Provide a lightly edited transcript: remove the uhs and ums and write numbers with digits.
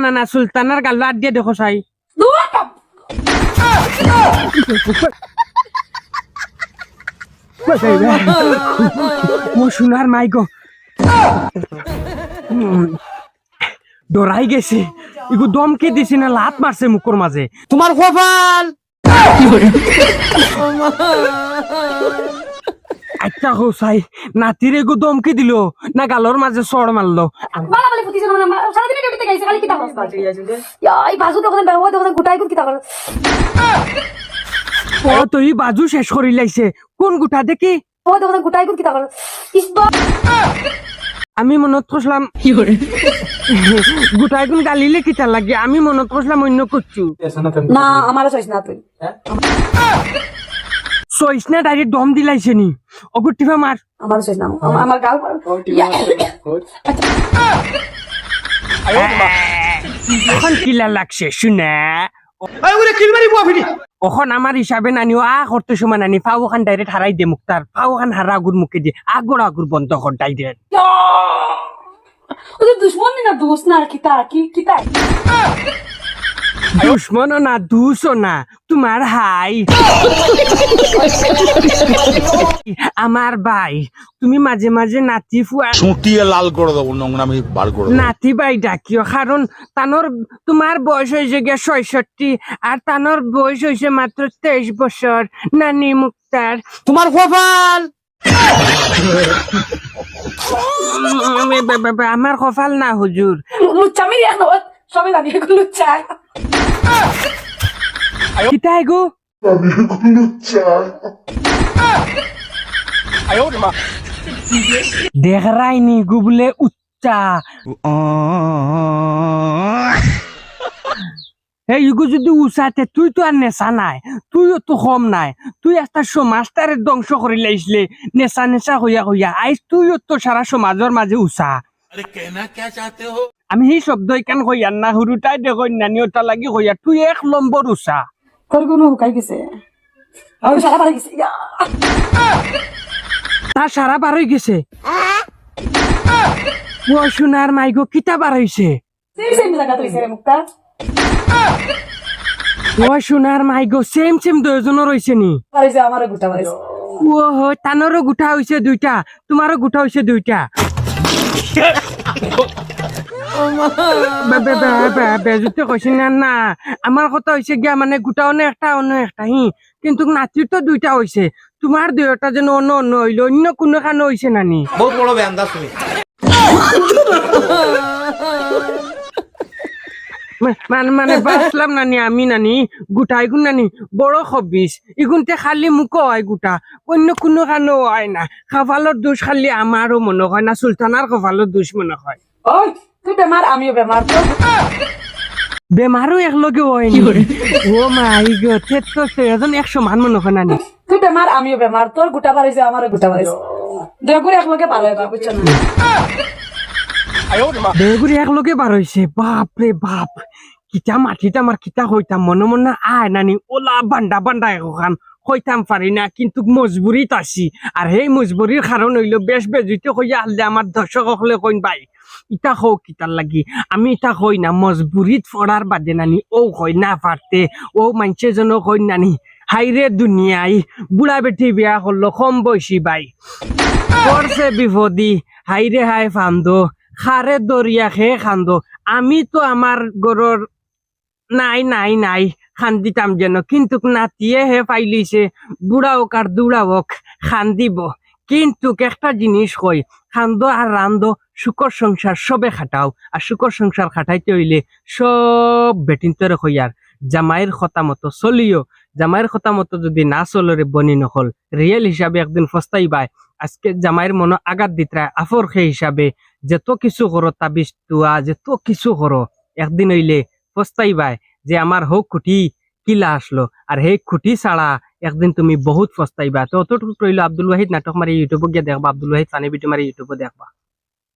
না না সুলতানার গাল আট দিয়ে দেখো চাই ও সোনার মাই গো ডরাই গেছে ইগো দমকে দিছি না লাত মারছে মুখর মাঝে তোমার কপাল আচ্ছা হো চাই নাতির এগো দমকে দিল না গালর মাঝে চড় মারলো মালামালি ফুটিছ না মানে সারাদিন ডিউটিতে গাইছে খালি কিতা করছ এই বাজু তখন ব্যবহার তখন গুটাই গুট কিতা করছ ও তুই বাজু শেষ করি লাইছে কোন গুটা দেখি ও তখন গুটাই গুট কিতা করছ আমি মনত করলাম গুটাই গুণ গালিলে কিতা লাগে আমি মনত করলাম অন্য করছু না আমার চইছ না তুই চইস না ডাইরেক্ট দম দিলাইছে নি অগুটিফা মার আমার চইছ না আমার গাল এখন কিলা লাগছে শুনে ওখন আমার হিসাবে নানি আ করতে সময় নানি ফাও খান ডাইরেক্ট হারাই দে মুক্তার ফাও খান হারা আগুর মুখে দিয়ে আগর আগুর বন্ধ কর ডাইরেক্ট ওদের দুশ্মন না দোস্ত না কিতা কি কিতা দুশ্মন না দুশো না তোমার হাই আমার ভাই তুমি মাঝে মাঝে নাতি ফুয়া ছুটিয়ে লাল করে দেবো নোংরামি বার করে দেবো। নাতি ভাই ডাকিও কারণ তানোর তোমার বয়স হয়েছে গিয়ে ৬৬ আর তানোর বয়স হয়েছে মাত্র ২৩ বছর নানি মুক্তার তোমার কপাল আমার কপাল না হুজুর লুচ্চামি রে না সবাই জানি লুচ্চা কিতাই গো দেখ রাইনি গুবলে উচ্চা এই ইগো যদি উচাতে তুই তো আর নেশা নাই তুইও তো কম নাই তুই একটা সমাজটারে ধ্বংস করে লাইছলে নেশা নেশা হইয়া হইয়া আইস তুইও তো সারা সমাজের মাঝে উচা আমি সেই শব্দ ইকান হইয়ার না হুরুটাই দেখো নানি ওটা লাগি হইয়া তুই ১ নম্বর উচা তোর কোনো হুকাই গেছে আমি সারা পারে গেছি তার সারা বার হয়ে গেছে ও সোনার মাইগো কিতা বার হইছে সেম জায়গা তুই রে মুক্তা ও সোনার মাইগো সেম সেম দুজনের হইছে নি পারিছে আমারও গুটা পারিছে ও হো তানোরও গুঠা হইছে ২টা তোমারও গুঠা হইছে ২টা বেজুতে কইছি না না আমার কথা হইছে গিয়া মানে গুটা অন্য একটা কিন্তু নাতির তো ২টা হইছে তোমার ২টা যেন অন্য অন্য হইলো অন্য কোনো কারণে হইছে নানি বহুত বড় ব্যান্ডা তুমি মানে বাসলাম নানি আমি নানি গুটা এগুন নানি বড় খবিস এগুনতে খালি মুখ হয় গুটা অন্য কোনো কারণে হয় না কপালের দোষ খালি আমারও মনে হয় না সুলতানার কপালের দোষ মনে হয় ওই তুই বেমার আমিও বেমার তো বেমারও একলগে হয়নি ও মাই গড তো সেজন ১০০ মান মনে হয় নানি তুই বেমার আমিও বেমার তোর গুটা পারিছে আমারও গুটা পারিছে দেগুরি একলগে পার হইবা বুঝছ না বেগুড়ি একলগে বার হইছে বাপ রে বাপ কিতা মাটিটা আমার কিতা হইতাম মনে মনে আয় নানি ওলা বান্ডা বান্ডা এখন হইতাম পারি না কিন্তু মজবুরিত আছি আর সেই মজবুরির কারণ হইলো বেশ বেজুতে হইয়া আনলে আমার দর্শক হলে কইন ভাই ইটা হও কিতার লাগি আমি ইটা হই না মজবুরিত পড়ার বাদে নানি ও হয় না পারতে ও মানুষের জন্য কই নানি হাইরে দুনিয়ায় বুড়া বেটি বিয়া করলো কম বয়সী ভাই করছে বিপদি হাইরে হাই ফান্দো খারে দরিয়া খেয়ে খান্দো আমি তো আমার গরর নাই খান্দিতাম যেন কিন্তু নাতিয়ে হে পাইলিছে বুড়া হোক আর দুড়া হোক খান্দিব কিন্তু একটা জিনিস কই খান্দো আর রান্ধো শুকর সংসার সবে খাটাও আর শুকর সংসার খাটাইতে হইলে সব বেটিন্তরে হইয়ার জামাইয়ের কথা মতো চলিও জামাইয়ের কথা মতো যদি না চলরে বনি নকল রিয়েল হিসাবে একদিন ফস্তাইবাই আজকে জামাইয়ের মনে আঘাত দিতরা আফর খে হিসাবে যত কিছু করো তাবিজ তুয়া যত কিছু করো একদিন হইলে ফস্তাইবাই যে আমার হোক খুঁটি কিলা আসলো আর হে খুঁটি ছাড়া একদিন তুমি বহুত ফস্তাইবা তো অতটুকু রইলো আব্দুল ওয়াহিদ নাটক মারি ইউটিউবে গিয়ে দেখবা আব্দুল ওয়াহিদ ফানি ভিডিও মারি ইউটিউবে দেখবা।